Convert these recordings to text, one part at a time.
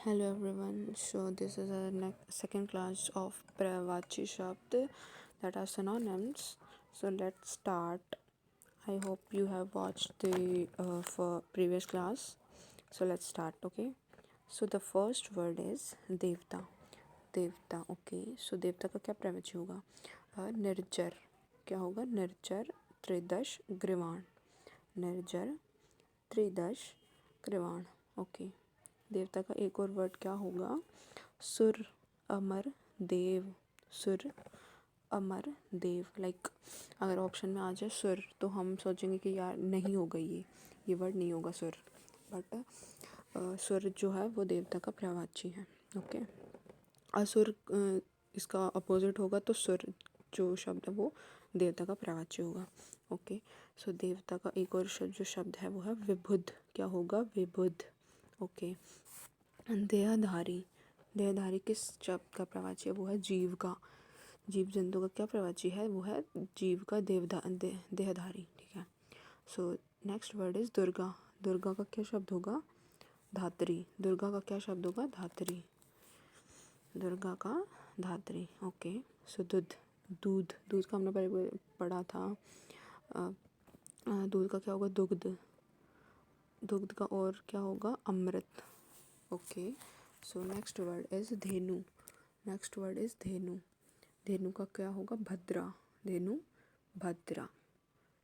Hello everyone. So this is our second class of Pravachi Shabd that are synonyms. So let's start. I hope you have watched the for previous class. So let's start. Okay. So the first word is Devta. देवता. Okay. सो देवता का क्या प्रवचन होगा? निर्जर. क्या होगा? निर्जर त्रिदश ग्रीवाण. निर्जर त्रिदश ग्रीवाण. Okay. देवता का एक और वर्ड क्या होगा? सुर अमर देव. सुर अमर देव. लाइक अगर ऑप्शन में आ जाए सुर तो हम सोचेंगे कि यार नहीं होगा, ये वर्ड नहीं होगा सुर. बट सुर जो है वो देवता का प्रवाची है. ओके. असुर इसका अपोजिट होगा, तो सुर जो शब्द है वो देवता का प्रवाची होगा. ओके. सो देवता का एक और जो शब्द है वो है विबुध. क्या होगा? विबुध. ओके. देहधारी. देहधारी किस शब्द का प्रवाची है? वो है जीव का. जीव जंतु का क्या प्रवाची है? वो है जीव का देहधारी. ठीक है. सो next word is Durga. Durga का क्या शब्द होगा? धात्री. दुर्गा का क्या शब्द होगा? धात्री. दुर्गा का धात्री. ओके. सो दूध. दूध. दूध का हमने पहले पढ़ा था. दूध का क्या होगा? दुग्ध. दुग्ध का और क्या होगा? अमृत. Okay. So next word is धेनु. नेक्स्ट वर्ड इज धेनु. धेनु का क्या होगा? भद्रा. धेनु भद्रा.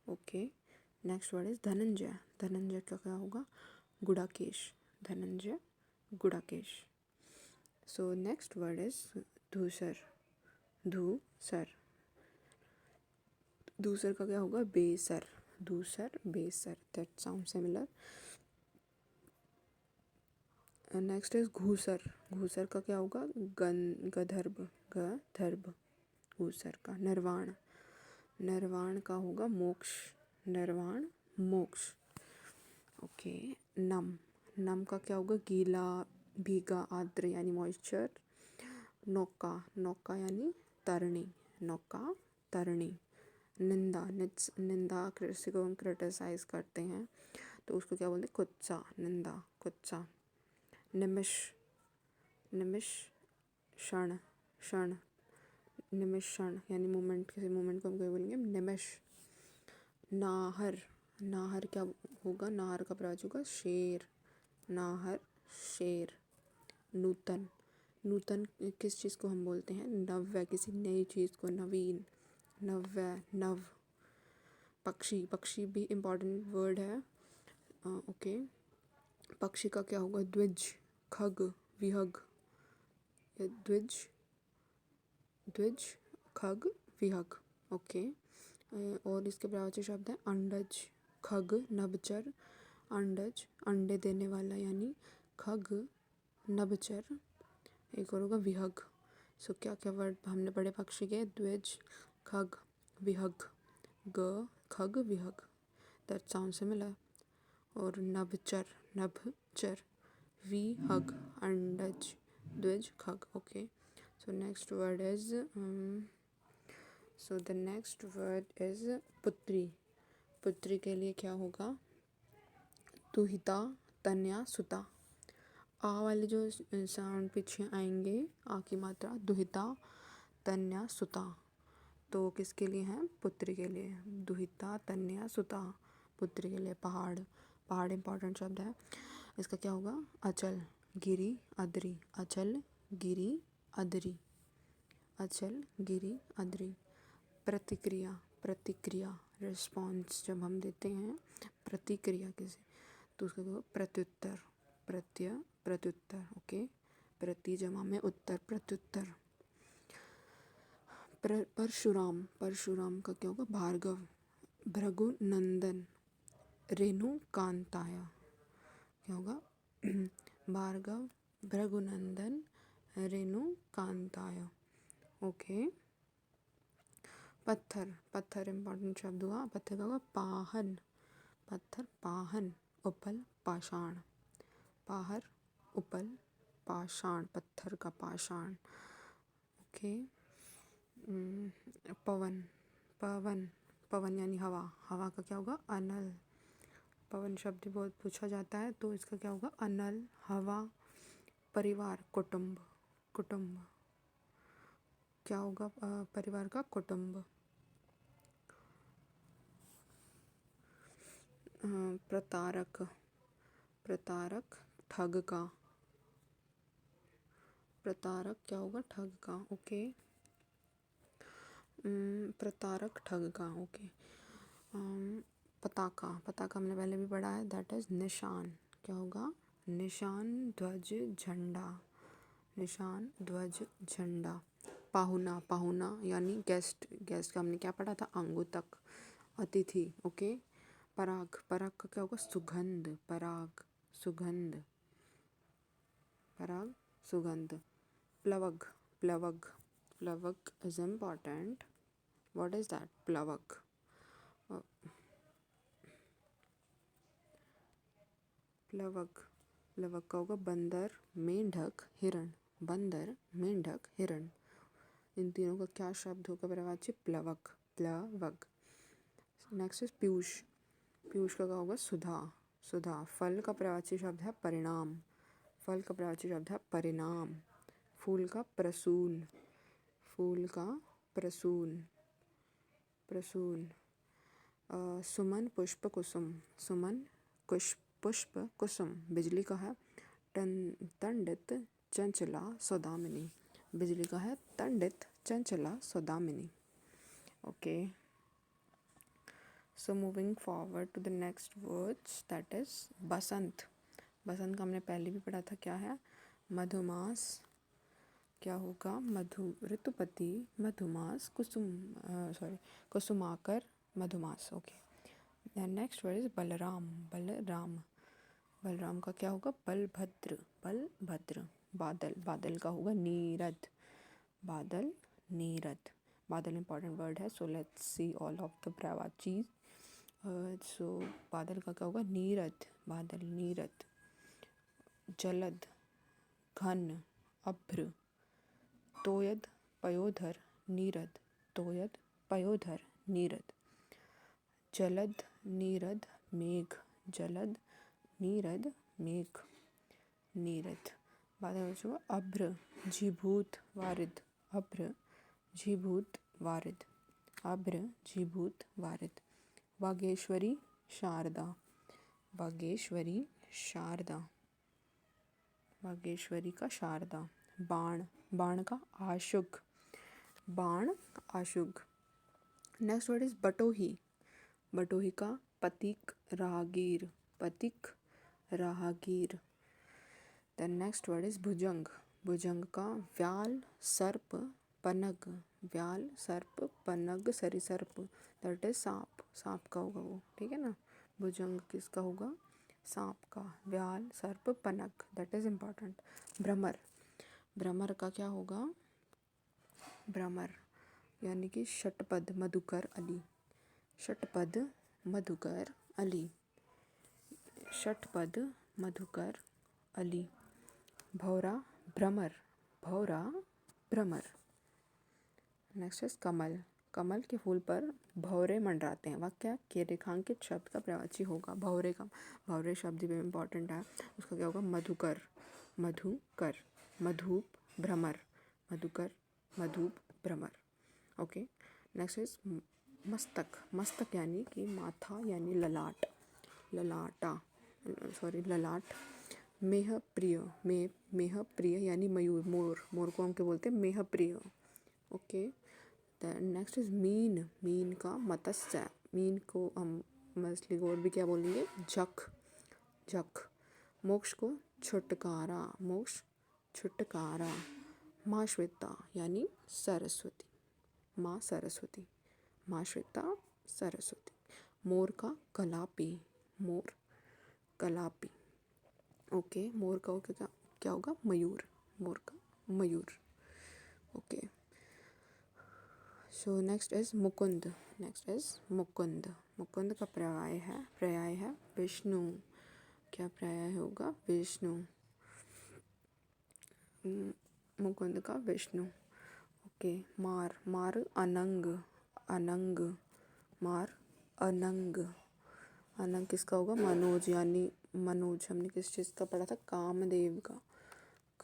ओके. नेक्स्ट वर्ड इज धनंजय. धनंजय का क्या होगा? गुड़ाकेश. धनंजय गुड़ाकेश. सो नेक्स्ट वर्ड इज धूसर. धूसर. धूसर का क्या होगा? बेसर. धूसर बेसर. That sound similar. Next is घूसर. घूसर का क्या होगा? गंधर्व. गधर्व. घूसर का. निर्वाण. निर्वाण का होगा मोक्ष. निर्वाण मोक्ष. ओके. नम. नम का क्या होगा? गीला भीगा आर्द्र यानी मॉइस्चर. नौका. नौका यानी तरणी. नौका तरणी. निंदा. निंदा किसी को हम क्रिटिसाइज करते हैं तो उसको क्या बोलते हैं? कुत्सा. निंदा कुत्सा. निमिष. निमिष क्षण. क्षण. निमिष क्षण यानी मोमेंट. किसी मोमेंट को हम क्या बोलेंगे? निमिष. नाहर. नाहर क्या होगा? नाहर का प्रवाची होगा शेर. नाहर शेर. नूतन. नूतन किस चीज़ को हम बोलते हैं? नव्य. किसी नई चीज़ को. नवीन. नव्य. नव. पक्षी. पक्षी भी इम्पॉर्टेंट वर्ड है. ओके. पक्षी का क्या होगा? द्विज. खग. विहग. द्विज. द्विज खग विहग. ओके. और इसके प्रवाची शब्द है अंडज. खग नभचर. अंडज अंडे देने वाला यानी खग नभचर. एक और होगा विहग. सो क्या क्या वर्ड हमने पढ़े पक्षी के? द्विज खग विहग. ग खग विहग. That sound similar. और नभचर. नभचर. विहग. अंडज द्विज खग. Okay. So next word is so the next word is पुत्री. पुत्री के लिए क्या होगा? दुहिता तनया सुता. आ वाले जो साउंड पीछे आएंगे, आ की मात्रा, दुहिता तनया सुता, तो किसके लिए है? पुत्री के लिए. दुहिता तनया सुता. पुत्री के लिए. पहाड़. पहाड़ इंपॉर्टेंट शब्द है. इसका क्या होगा? अचल गिरी अदरी. अचल गिरी अदरी. अचल गिरी अदरी. प्रतिक्रिया. प्रतिक्रिया रिस्पॉन्स जब हम देते हैं प्रतिक्रिया किसी तो उसका प्रत्युत्तर. प्रत्युत्तर. ओके. प्रति जमा में उत्तर. प्रत्युत्तर. परशुराम. परशुराम का क्या होगा? भार्गव. भृगुनंदन. रेणुकांताय. क्या होगा? भार्गव भृगुनंदन रेणुकांताय. ओके. पत्थर. पत्थर इंपॉर्टेंट शब्द हुआ. पत्थर का होगा पाहन. पत्थर पाहन. उपल पाषाण. पाहर उपल पाषाण. पत्थर का पाषाण. ओके. पवन. पवन. पवन यानी हवा. हवा का क्या होगा? अनल. पवन शब्द बहुत पूछा जाता है तो इसका क्या होगा? अनल. हवा. परिवार, कुटुंब, कुटुंब क्या होगा परिवार का? कुटुंब। प्रतारक, प्रतारक ठग का, प्रतारक क्या होगा? ठग का। ओके, प्रतारक ठग का। ओके, पताका, पताका हमने पहले भी पढ़ा है, दैट इज निशान। क्या होगा? निशान, ध्वज, झंडा, निशान, ध्वज, झंडा। पाहुना, पाहुना यानी गेस्ट, गेस्ट का हमने क्या पढ़ा था? अंगुतक, अतिथि। ओके, पराग, पराग का क्या होगा? सुगंध, पराग, सुगंध, पराग, सुगंध। प्लवग, प्लवग, प्लवग is important. What is that? प्लवग, प्लवग, प्लवग का होगा बंदर, मेंढक, हिरण, बंदर, मेंढक, हिरण। इन तीनों का क्या शब्द होगा पर्यायवाची? प्लवग, प्लवग। नेक्स्ट इज पीयूष, पीयूष का क्या होगा? सुधा, सुधा। फल का पर्यायवाची शब्द है परिणाम, फल का पर्यायवाची शब्द है परिणाम। फूल का प्रसून, फूल का प्रसून, प्रसून। सुमन, पुष्प, कुसुम, सुमन, पुष्प, कुसुम। बिजली का है तंडित, चंचला, सौदामिनी, बिजली का है तंडित, चंचला, सौदामिनी। Okay, so moving forward to the next words, that is बसंत। बसंत का हमने पहले भी पढ़ा था, क्या है? मधुमास, क्या होगा? मधु, ऋतुपति, मधुमास, कुसुम, सॉरी, कुसुमाकर, मधुमास। Okay, next word is Balram, Balram, Balram का क्या होगा? बलभद्र, बलभद्र। बादल, बादल का होगा नीरद, बादल, नीरद। बादल इंपॉर्टेंट वर्ड है, so let's see all of the पर्यायवाचीज। सो बादल का क्या होगा? नीरद, बादल, नीरद। जलद, घन, अभ्र। तोयद, पयोधर, नीरद, तोयद, पयोधर, नीरद। जलद, नीरद, मेघ, जलद, नीरद, मेघ, नीरद। बादल होगा अभ्र, झीभूत, वारिद, अभ्र, झीभूत, वारिद, अभ्र, झीभूत, वारिद। वागेश्वरी, शारदा, वागेश्वरी, शारदा, वागेश्वरी का शारदा। बाण, बाण का आशुक, बाण, आशुक। नेक्स्ट वर्ड इज बटोही, बटोही का पथिक, राहगीर, पथिक, राहगीर। द नेक्स्ट वर्ड इज भुजंग, भुजंग का व्याल, सर्प, पनग, व्याल, सर्प, पनग, सरीसर्प, दैट इज सांप, सांप का होगा वो, ठीक है ना? भुजंग किसका होगा? सांप का। व्याल, सर्प, पनग, दैट इज इम्पॉर्टेंट। भ्रमर, भ्रमर का क्या होगा? भ्रमर यानी कि षटपद, मधुकर, अली, षटपद, मधुकर, अली, षटपद, मधुकर, अली। भौरा, भ्रमर, भौरा, भ्रमर। नेक्स्ट इज कमल, कमल के फूल पर भौरे मंडराते हैं। वाक्य के रेखांकित शब्द का पर्यायवाची होगा भौरे का। भौरे शब्द भी इम्पॉर्टेंट है, उसका क्या होगा? मधुकर, मधुकर, मधुप, भ्रमर, मधुकर, मधुप, भ्रमर। ओके, नेक्स्ट इज मस्तक, मस्तक यानी कि माथा यानी ललाट, ललाटा, सॉरी, ललाट। मेह प्रिय, मेह प्रिय यानी मयूर, मोर, मोर को हम क्या बोलते हैं? मेह प्रिय। Okay, next is mean, mean का मत्स्य, मीन को हम मछली को और भी क्या बोलेंगे? जख, जख। मोक्ष को छुटकारा, मोक्ष, छुटकारा। माँ श्वेता यानी सरस्वती, माँ सरस्वती, माँ श्वेता, सरस्वती। मोर का कलापी, मोर, कलापी। ओके, मोर का क्या क्या होगा? मयूर, मोर का मयूर। Okay, so next is Mukund, next is Mukund, Mukund का पर्याय है विष्णु। क्या पर्याय होगा? विष्णु, मुकुंद का विष्णु। ओके, मार, मार, अनंग, अनंग, मार, अनंग, अनंग किसका होगा? मनोज यानी मनोज। हमने किस चीज़ का पढ़ा था? कामदेव का,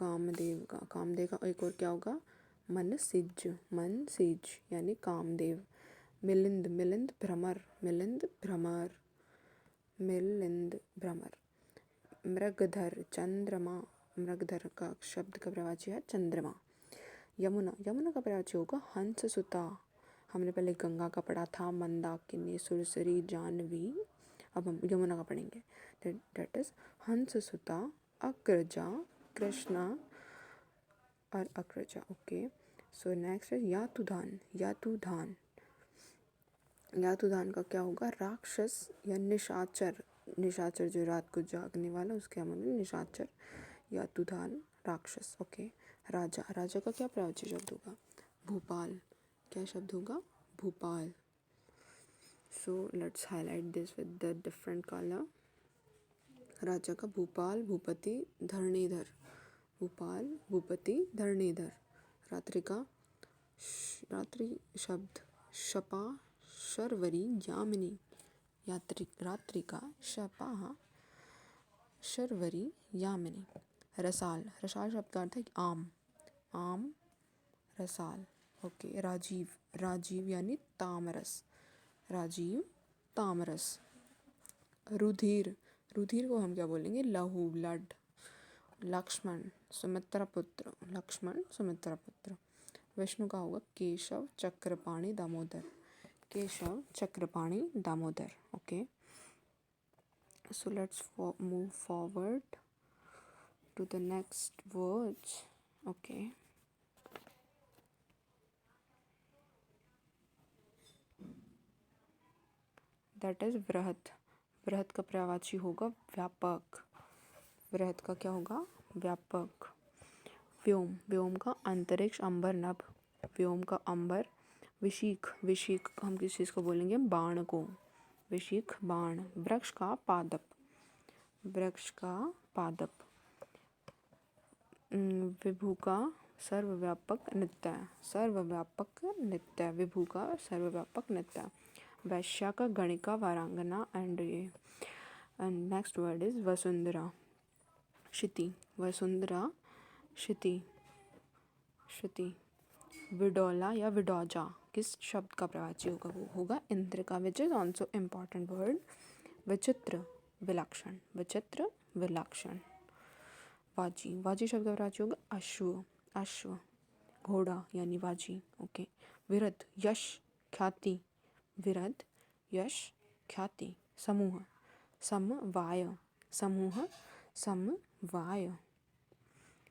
कामदेव का, कामदेव का एक और क्या होगा, मनसिज, मनसिज यानी कामदेव। मिलिंद, मिलिंद भ्रमर, मिलिंद भ्रमर, मिलिंद भ्रमर। मृगधर, चंद्रमा, मृगधर का शब्द का प्रवाची है चंद्रमा। यमुना, यमुना का प्रवाची होगा हंस सुता। हमने पहले गंगा का पढ़ा था, मंदाकिनी, सुरसरी, जानवी। अब हम यमुना का पढ़ेंगे। दैट इज हंस सुता, अग्रजा, कृष्णा और अग्रजा। ओके, सो नेक्स्ट है यातुधान, यातुधान। यातुधान का क्या होगा, राक्षस या निशाचर। निशाचर जो रात को जागने वाला, उसके हम निशाचर। यातुधान राक्षस। ओके, राजा, राजा का क्या प्रवाची शब्द होगा, भोपाल। क्या शब्द होगा, भोपाल। So let's highlight this with the different colour. राजा का भोपाल, भूपति, धरणीधर, भोपाल, भूपति, धरणीधर। रात्रि का रात्रि शब्द शपा, शर्वरी, यामिनी। यात्री, रात्रि का शपा, शर्वरी, यामिनी। रसाल, रसाल शब्द का अर्थ है आम, आम, रसाल। ओके, राजीव, राजीव यानी तामरस, राजीव, तामरस। रुधिर, रुधिर को हम क्या बोलेंगे, लहू, ब्लड। लक्ष्मण, सुमित्रा पुत्र, लक्ष्मण, सुमित्रा पुत्र। विष्णु का होगा Keshav, Chakrapani, Damodar, Keshav, Chakrapani, Damodar. Okay, so let's move forward to the next words. Okay, that is वृहत। वृहत का पर्यायवाची होगा व्यापक। वृहत का क्या होगा, व्यापक। व्योम, व्योम का अंतरिक्ष, अंबर, नभ। व्योम का अंबर। विशीख, विशीख हम किस चीज़ को बोलेंगे, बाण को, विशीख, बाण। वृक्ष का पादप, वृक्ष का पादप। विभु का सर्वव्यापक नित्य, सर्वव्यापक नित्य, विभु का सर्वव्यापक नित्य। वैश्या का गणिका, वारांगना। एंड नेक्स्ट वर्ड इज वसुंधरा, क्षिति, वसुंधरा, क्षिति, क्षिति। विडोला या विडोजा किस शब्द का प्रवाची होगा, वो होगा इंद्र का, which is also important word. विचित्र, विलक्षण, विचित्र, विलक्षण। वाजी, वाजी शब्द का प्रवाची होगा अश्व, अश्व, घोड़ा यानी वाजी। ओके, विरध, यश, ख्याति, विरध, यश, ख्याति। समूह, समवाय, समूह, समवाय।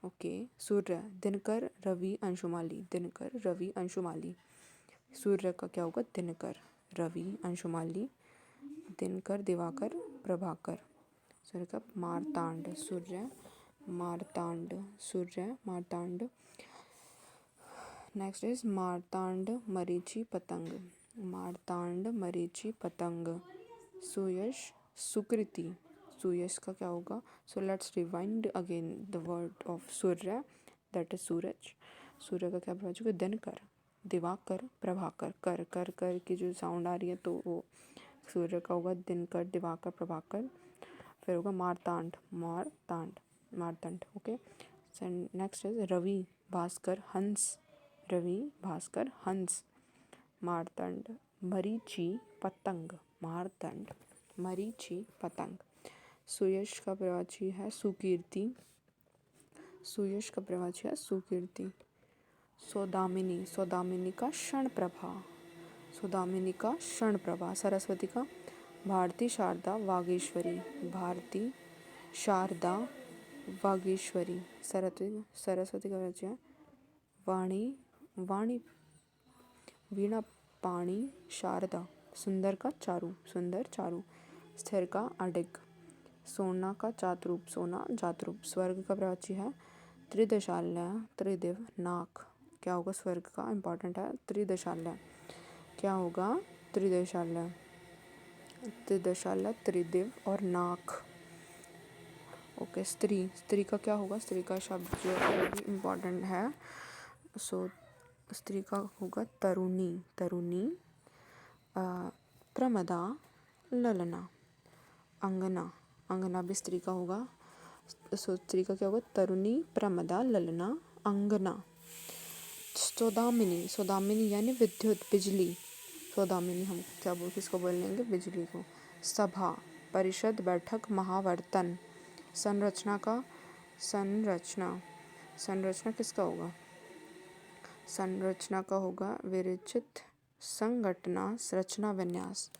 ओके, सूर्य, दिनकर, रवि, अंशुमाली, दिनकर, रवि, अंशुमाली। सूर्य का क्या होगा, दिनकर, रवि, अंशुमाली, दिनकर, दिवाकर, प्रभाकर। सूर्य का मार्तांड, सूर्य, मार्तांड, सूर्य, मार्तांड। नेक्स्ट इज मार्तांड, मरीचि, पतंग, मार्तांड, मरीचि, पतंग। सुयश, सुकृति, सुयश का क्या होगा, so let's rewind again the word of सूर्य, दैट इज सूरज। सूर्य का क्या प्रवाची होगा, दिनकर, दिवाकर, प्रभाकर। कर कर कर की जो साउंड आ रही है तो वो सूर्य का होगा दिनकर, दिवाकर, प्रभाकर। फिर होगा मार्तांड, मारतांड, मारतंड। ओके, नेक्स्ट इज रवि, भास्कर, हंस, रवि, भास्कर, हंस। मारतंड, मरीचि, पतंग, मारतंड, मरीचि, पतंग। सुयश का प्रवाची है सुकीर्ति, सुयश का प्रवाची है सुकीर्ति। सौदामिनी, सौदामिनी का क्षण प्रभा, सौदामिनी का क्षण प्रभा। सरस्वती का भारती, शारदा, वागीश्वरी, भारती, शारदा, वागीश्वरी। सरस्वती, सरस्वती का प्रवाची है वाणी, वाणी, वीणा, पाणी, शारदा। सुंदर का चारु, सुंदर, चारु। स्थिर का अडिग। सोना का चातरूप, सोना, जातरूप। स्वर्ग का प्रवाची है त्रिदशाल्य, त्रिदिव, नाक। क्या होगा स्वर्ग का, इंपॉर्टेंट है, त्रिदशाल्य। क्या होगा, त्रिदशाल्य, त्रिदशाल्य, त्रिदिव और नाक। ओके, स्त्री, स्त्री का क्या होगा, स्त्री का शब्द जो है इम्पॉर्टेंट है। सो स्त्री का होगा तरुणी, तरुणी, प्रमदा, ललना। अंगना, अंगना भी स्त्री का होगा स्त्री का क्या होगा, तरुणी, प्रमदा, ललना, अंगना। सौदामिनी, सौदामिनी यानी विद्युत, बिजली। सौदामिनी हम क्या बोल किसको बोल लेंगे, बिजली को। सभा, परिषद, बैठक, महावर्तन। संरचना का, संरचना, संरचना किसका होगा, संरचना का होगा विरचित, संघटना, रचना, विन्यास।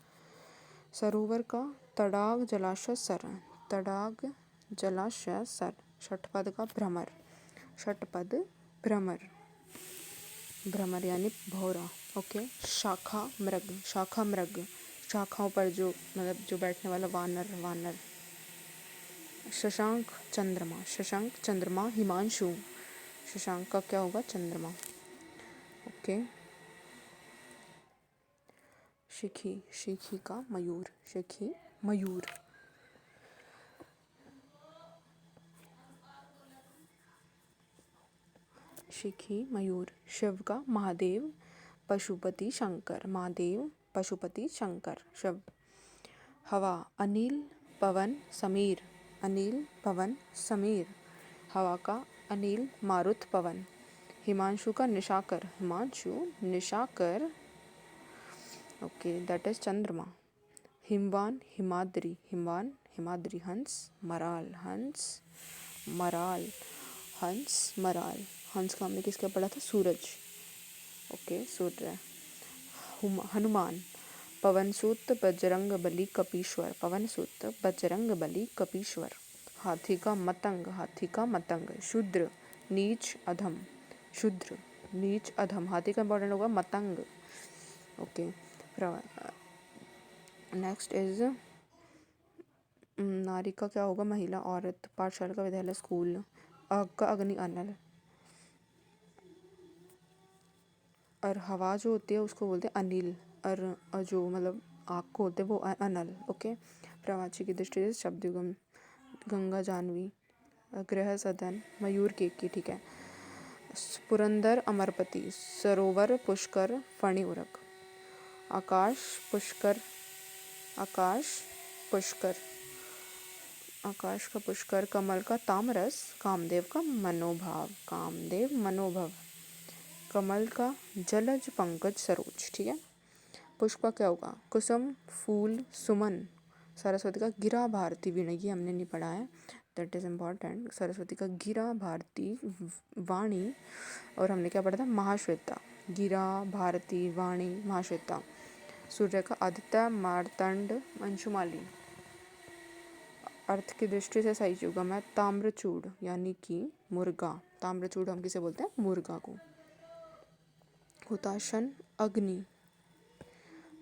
सरोवर का, तड़ाग, जलाशय, सर। तड़ाग, जलाशय, सर। षटपद का, भ्रमर। षटपद, भ्रमर, भ्रमर यानी भौरा। ओके। शाखा मृग, शाखा मृग, शाखाओं पर जो मतलब जो बैठने वाला वानर, वानर। शशांक, चंद्रमा, शशांक, चंद्रमा, हिमांशु। शशांक का क्या होगा, चंद्रमा। ओके। शिखी, शिखी का मयूर, शिखी, मयूर। शिखी, मयूर। शिव का, महादेव, पशुपति, शंकर, महादेव, पशुपति, शंकर, शिव। हवा, अनिल, पवन, समीर, अनिल, पवन, समीर। हवा का, अनिल, मारुत, पवन। हिमांशु का, Nishakar, Himanshu, Nishakar. Okay, that is चंद्रमा। हिमवान, हिमाद्री, हिमवान, हिमाद्री। हंस, मराल, हंस, मराल, हंस, मराल। हंस का हमने किसका पढ़ा था, सूरज। ओके, सूर्य। हनुमान, पवनसुत, बजरंग बली, कपीश्वर, पवनसुत, बजरंग बली, कपीश्वर। हाथी का, मतंग, हाथी का, मतंग। शूद्र, नीच, अधम, शूद्र, नीच, अधम। हाथी का इंपॉर्टेंट होगा मतंग। ओके। नेक्स्ट इज नारी का क्या होगा, महिला, औरत। पाठशाला का, विद्यालय, स्कूल। आग का, अग्नि, अनल। और हवा जो होती है उसको बोलते हैं अनिल, और जो मतलब आग को होते हैं वो अनल। ओके। प्रवाची की दृष्टि से शब्दयुगम, गंगा जाह्नवी, गृह सदन, मयूर केकी। ठीक है। पुरंदर, अमरपति, सरोवर, पुष्कर, फणी, उरक। आकाश, पुष्कर, आकाश, पुष्कर, आकाश का, पुष्कर। कमल का, तामरस, कामदेव का, मनोभाव, कामदेव, मनोभव। कमल का, जलज, पंकज, सरोज। ठीक है। पुष्प का क्या होगा, कुसुम, फूल, सुमन। सरस्वती का, गिरा, भारती, वीणा। ये हमने नहीं पढ़ा है, दैट इज इम्पॉर्टेंट। सरस्वती का, गिरा, भारती, वाणी। और हमने क्या पढ़ा था, महाश्वेता। गिरा, भारती, वाणी, महाश्वेता। सूर्य का, आदित्य, मार्तंड, अंशुमाली। अर्थ की दृष्टि से सही युगम है ताम्रचूड़ यानी कि मुर्गा। ताम्रचूड़ हम किसे बोलते हैं, मुर्गा को। हुताशन, अग्नि।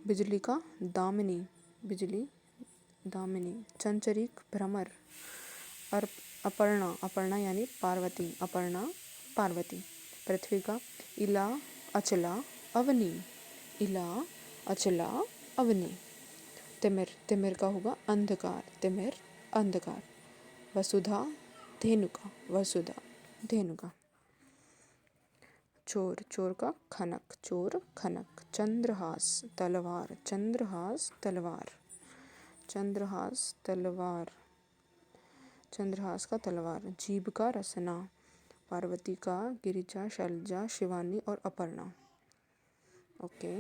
बिजली का, दामिनी, बिजली, दामिनी। चंचरीक, भ्रमर। अपर्णा, अपर्णा यानी पार्वती, अपर्णा, पार्वती। पृथ्वी का, इला, अचला, अवनी, इला, अचला, अवनी। तिमिर, तिमिर का होगा अंधकार, तिमिर, अंधकार। वसुधा, धेनुका, वसुधा, धेनुका। चोर, चोर का, खनक, चोर, खनक। चंद्रहास, तलवार, चंद्रहास, तलवार, चंद्रहास, तलवार, चंद्रहास का, तलवार। जीभ का, रसना। पार्वती का, गिरिजा, शैलजा, शिवानी और Aparna. Okay.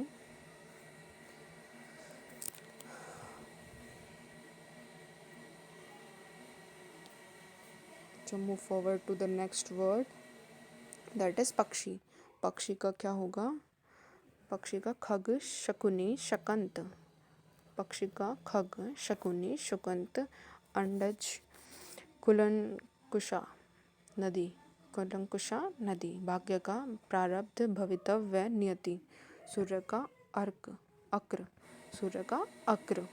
So move forward to the next word, that is पक्षी। पक्षी का क्या होगा, पक्षी का, खग, शकुनी, शकंत। पक्षी का, खग, शकुनी, शकंत। अंडज, कुलंकुशा, नदी, कुलंकुशा, नदी। भाग्य का, प्रारब्ध, भवितव्य, नियति। सूर्य का, अर्क, अक्र, सूर्य का, अक्र।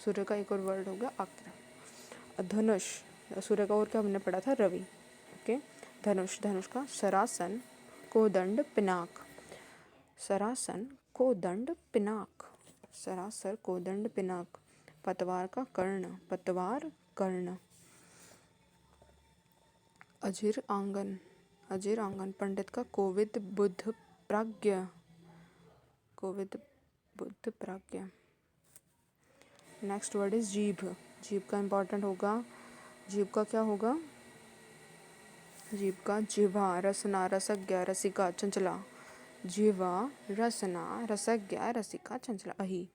सूर्य का एक और वर्ड होगा अक्र। धनुष, सूर्य का और क्या हमने पढ़ा था, रवि। ओके। धनुष, धनुष का, सरासन, कोदंड, पिनाक। सरासन, कोदंड, पिनाक, सरासर, कोदंड, पिनाक। पतवार का, कर्ण, पतवार, कर्ण। अजीर आंगन, अजीर आंगन। पंडित का, कोविद, बुद्ध, प्राज्ञ, कोविद, बुद्ध, प्राज्ञ। नेक्स्ट वर्ड इज जीभ। जीभ का इंपॉर्टेंट होगा जीभ का क्या होगा? जीभ का जिह्वा, रसना, रसज्ञा, रसिका, चंचला। जिह्वा, रसना, रसज्ञा, रसिका, चंचला। अही,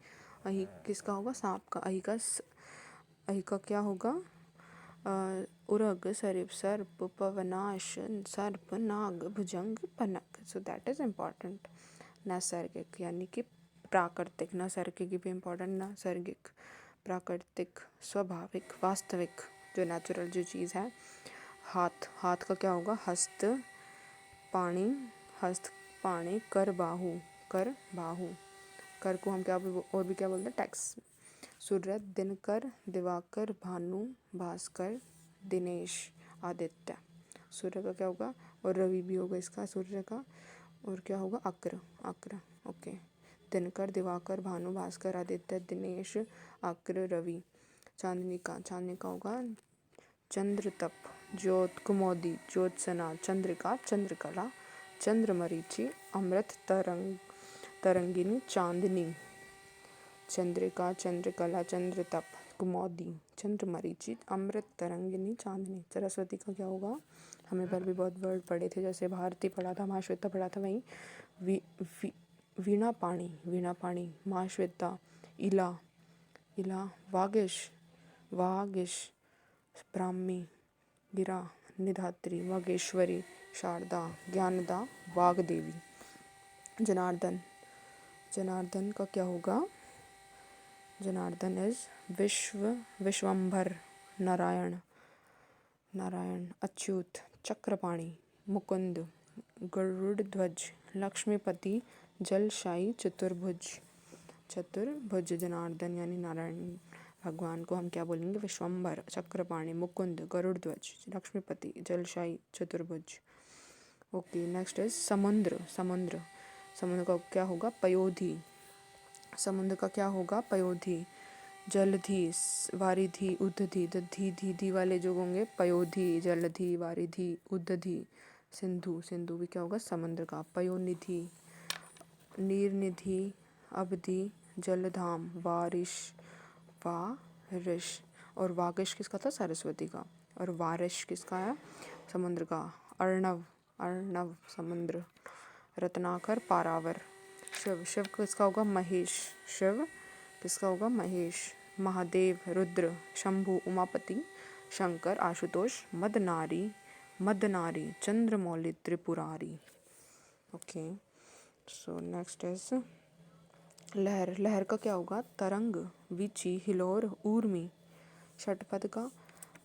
अही किसका होगा? सांप का। अही का क्या होगा? उरग, सरिप, सर्प, पवनाश, सर्प, नाग, भुजंग, पनक। So that is important. नैसर्गिक यानी कि प्राकृतिक, नैसर्गिक भी इम्पॉर्टेंट, नैसर्गिक, प्राकृतिक, स्वाभाविक, वास्तविक, जो नेचुरल जो चीज़ है। हाथ, हाथ का क्या होगा? हस्त, पाणी, हस्त, पाणी, कर, बाहु, कर, बाहु। कर को हम क्या और भी क्या बोलते हैं? टैक्स। सूर्य, दिनकर, दिवाकर, भानु, भास्कर, दिनेश, आदित्य। सूर्य का क्या होगा? और रवि भी होगा इसका, सूर्य का। और क्या होगा? अक्र, अक्र। ओके। दिनकर, दिवाकर, भानु, भास्कर, आदित्य, दिनेश, अक्र, रवि। चांदनी का, चांदनी का होगा चंद्रतप, ज्योत, कुमोदी, ज्योत्सना, चंद्रिका, चंद्रकला, चंद्रमरीचि, अमृत, तरंगिनी, चांदनी। चंद्रिका, चंद्रकला, चंद्रतप, कुमोदी, चंद्रमरीचि, अमृत, तरंगिनी, चांदनी। सरस्वती का क्या होगा? हमें पर भी बहुत वर्ड पढ़े थे, जैसे भारती पढ़ा था, महाश्वेता पढ़ा था। वहीं वीणा पाणी, वीणा पाणी, महाश्वेता, इला, इला, वागिश, वागिश, ब्राह्मी, गिरा, निधात्री, वागेश्वरी, शारदा, ज्ञानदा, वागदेवी। जनार्दन, जनार्दन का क्या होगा? जनार्दन इज विश्वंभर, नारायण, नारायण, अच्युत, चक्रपाणी, मुकुंद, गरुड़ ध्वज, लक्ष्मीपति, जलशायी, चतुर्भुज। चतुर्भुज जनार्दन यानी नारायण भगवान को हम क्या बोलेंगे? विश्वंभर, चक्रपाणी, मुकुंद, गरुड़ ध्वज, लक्ष्मीपति, जलशायी, चतुर्भुज। ओके, नेक्स्ट इज समुद्र, समुद्र। समुद्र का क्या होगा? पयोधी। समुद्र का क्या होगा? पयोधी। जलधि, वारिधि, उदधि, दधि, धी वाले जो होंगे पयोधी, जलधि, वारिधि, उदधि। सिंधु, सिंधु भी क्या होगा? समुद्र का। पयोनिधि, नीरनिधि, अवधि, जलधाम, वारिश, वारिश। और वागिश किसका था? सरस्वती का। और वारिश किसका है? समुद्र का। अर्णव, अर्णव, समुद्र। रत्नाकर, पारावर। शिव, शिव किसका होगा? महेश, शिव किसका होगा? महेश। महादेव, रुद्र, शंभु, उमापति, शंकर, आशुतोष, मदनारी, मदनारी, चंद्रमौली, त्रिपुरारी। ओके, सो नेक्स्ट इज लहर। लहर का क्या होगा? तरंग, वीची, हिलोर, ऊर्मी। षटपद का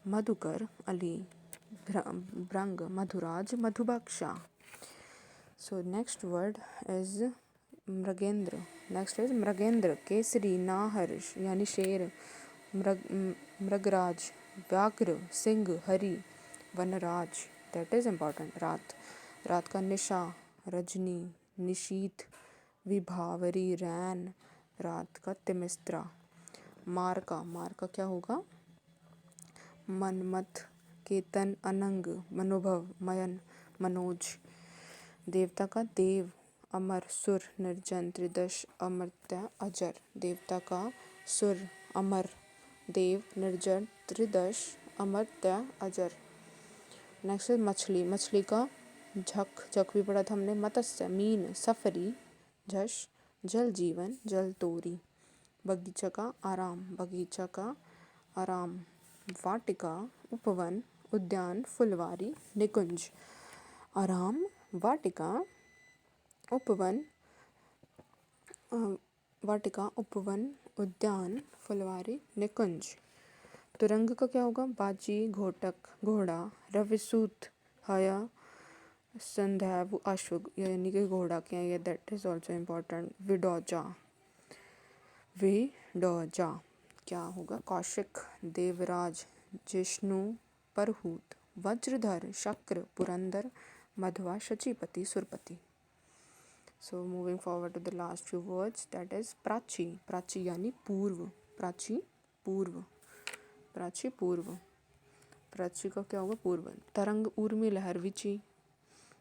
मधुकर, अली, भृंग, मधुराज, मधुबक्षा। सो नेक्स्ट वर्ड इज मृगेंद्र। नेक्स्ट इज मृगेंद्र, केसरी, नाहर यानी शेर, मृगराज, व्याघ्र, सिंह, हरि, वनराज। That is important. रात, रात का निशा, रजनी, निशीथ, विभावरी, रैन, रात का तिमिस्त्रा। मार का, मार का क्या होगा? मनमथ, केतन, अनंग, मनोभव, मयन, मनोज। देवता का देव, अमर, सुर, निर्जन, त्रिदश, अमर्त्य, अजर। देवता का सुर, अमर, देव, निर्जन, त्रिदश, अमर्त्य, अजर। नेक्स्ट मछली। मछली का झक, झक भी पढ़ा था हमने। मत्स्य, मीन, सफरी, झश, जल जीवन, जल तोरी। बगीचा का आराम, बगीचा का आराम। वाटिका, उपवन, उद्यान, फुलवारी, निकुंज। आराम, वाटिका, उपवन, वाटिका, उपवन, उद्यान, फुलवारी, निकुंज। तुरंग का क्या होगा? बाजी, घोटक, घोड़ा, रविसूत, हया, संध्याव, अश्व यानी कि घोड़ा क्या है? That is also important. विडोजा, विडोजा क्या होगा? कौशिक, देवराज, जिष्णु, परहूत, वज्रधर, शक्र, पुरंदर, मध्वा, शचीपति, सुरपति। So moving forward to the last few words, that is प्राची। प्राची यानी पूर्व, प्राची, पूर्व, प्राची, पूर्व। प्राची का क्या होगा? पूर्व। तरंग, ऊर्मी, लहर, विची।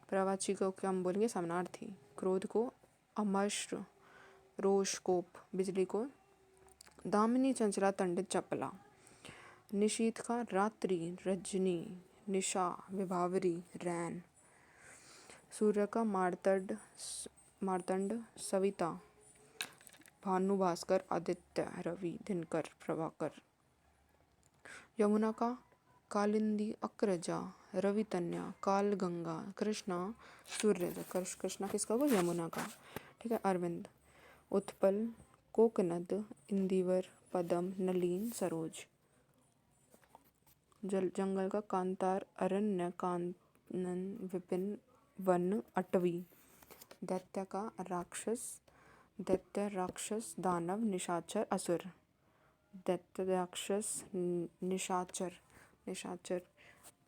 प्रवाची को क्या हम बोलेंगे? समानार्थी। क्रोध को अमश्र, रोष, कोप। बिजली को दामिनी, चंचला, तंडित, चपला। निशीथ का रात्रि, रजनी, निशा, विभावरी, रैन। सूर्य का मार्तंड, सविता, भानु, भास्कर, आदित्य, रवि, दिनकर, प्रभाकर। यमुना का कालिंदी, अक्रजा, रवितन्या, कालगंगा, कृष्णा, सूर्य। कृष्णा किसका होगा? यमुना का। ठीक है, अरविंद। उत्पल, कोकनद, इंदिवर, पदम, नलीन, सरोज। जंगल का कांतार, अरण्य, कानन, विपिन, वन, अटवी। दैत्य का राक्षस, दैत्य, राक्षस, दानव, निशाचर, असुर। दैत्य, राक्षस, निशाचर, निशाचर,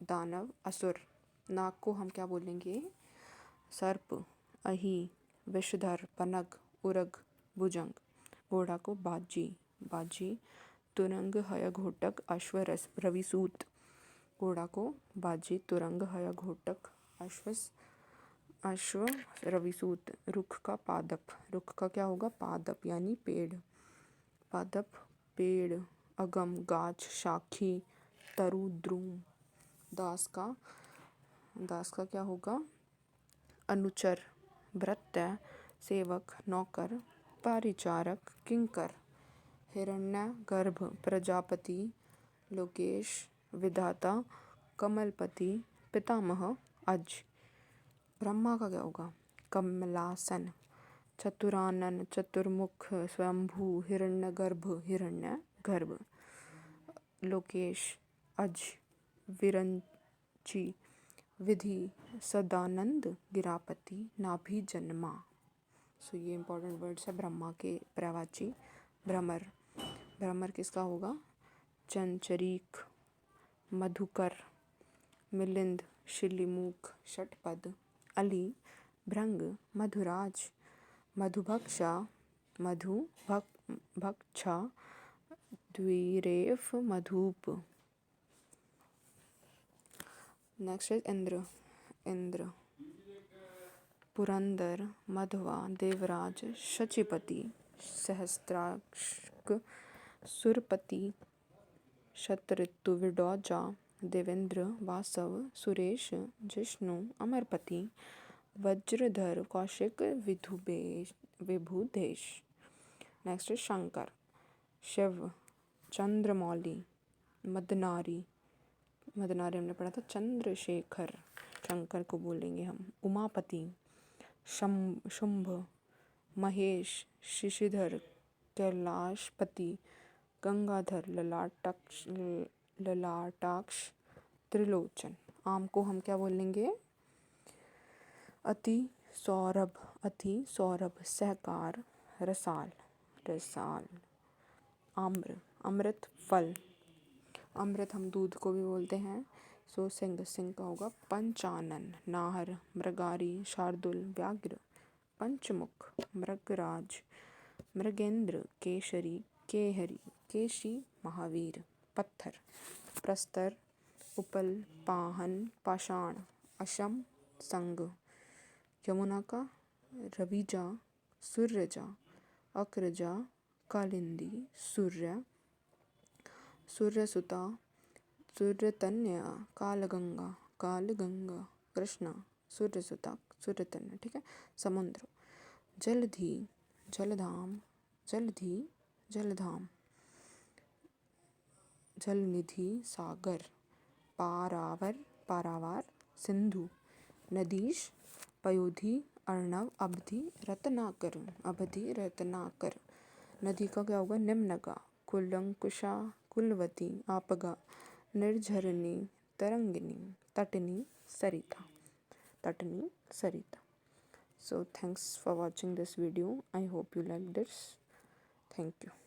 दानव, असुर। नाग को हम क्या बोलेंगे? सर्प, अही, विषधर, पनग, उरग, भुजंग। घोड़ा को बाजी, बाजी, तुरंग, हय, घोटक, अश्व, रविसूत। घोड़ा को बाजी, तुरंग, हय, घोटक, अश्व, रविसूत। रुख का पादप, रुख का क्या होगा? पादप यानी पेड़। पादप, पेड़, अगम, गाछ, शाखी, तरु, द्रुम। दास का क्या होगा? अनुचर, भृत्य, सेवक, नौकर, परिचारक, किंकर। हिरण्य गर्भ, प्रजापति, लोकेश, विधाता, कमलपति, पितामह, अज। ब्रह्मा का क्या होगा? कमलासन, चतुरानन, चतुर्मुख, स्वयंभू, हिरण्यगर्भ, हिरण्य गर्भ। लोकेश, अज, विरंची, विधि, सदानंद, गिरापति, नाभि, जन्मा। सो ये इंपॉर्टेंट वर्ड्स है ब्रह्मा के प्रवाची। भ्रमर, भ्रमर किसका होगा? चंचरीक, मधुकर, मिलिंद, शिलीमुख, षटपद। अली, भृंग, मधुराज, मधुभक्षा, मधुभक्षा, द्विरेफ, मधुप। नेक्स्ट इज इंद्र, इंद्र, पुरंदर, मधवा, देवराज, शचीपति, सहस्त्राक्ष, सुरपति, शतऋतु, विडौजा, देवेंद्र, वासव, सुरेश, जिष्णु, अमरपति, वज्रधर, कौशिक, विभुदेश। नेक्स्ट है शंकर, शिव, चंद्रमौली, मदनारी, मदनारी हमने पढ़ा था, चंद्रशेखर, शंकर को बोलेंगे हम। उमापति, शुंभ, महेश, शिशिधर, कैलाशपति, गंगाधर, ललाटाक्ष, त्रिलोचन। आम को हम क्या बोलेंगे? अति सौरभ, सहकार, रसाल, आम्र, अमृत, फल। अमृत हम दूध को भी बोलते हैं। सो सिंह का होगा पंचानन। नाहर, मृगारी, शार्दुल, व्याघ्र, पंचमुख, मृगराज, मृगेंद्र, केशरी, केहरी, केशी, महावीर। पत्थर, प्रस्तर, उपल, पाहन, पाषाण, अशम, संग। यमुना का रविजा, सूर्यजा, अक्रजा, कालिंदी, सूर्य, सूर्यसुता, सूर्यतन्या, कालगंगा, कृष्णा, सूर्यसुता, सूर्यतन्या। ठीक है। समुद्र, जलधि, जलधाम, जलनिधि, सागर, पारावार, सिंधु, नदीश, पयोधी, अर्णव, अवधि, रत्नाकर। नदी का क्या होगा? निम्नगा, कुलंकुशा, कुलवती, आपगा, निर्झरनी, तरंगिनी, तटनी, सरिता। So thanks for watching this video. I hope you liked this. Thank you.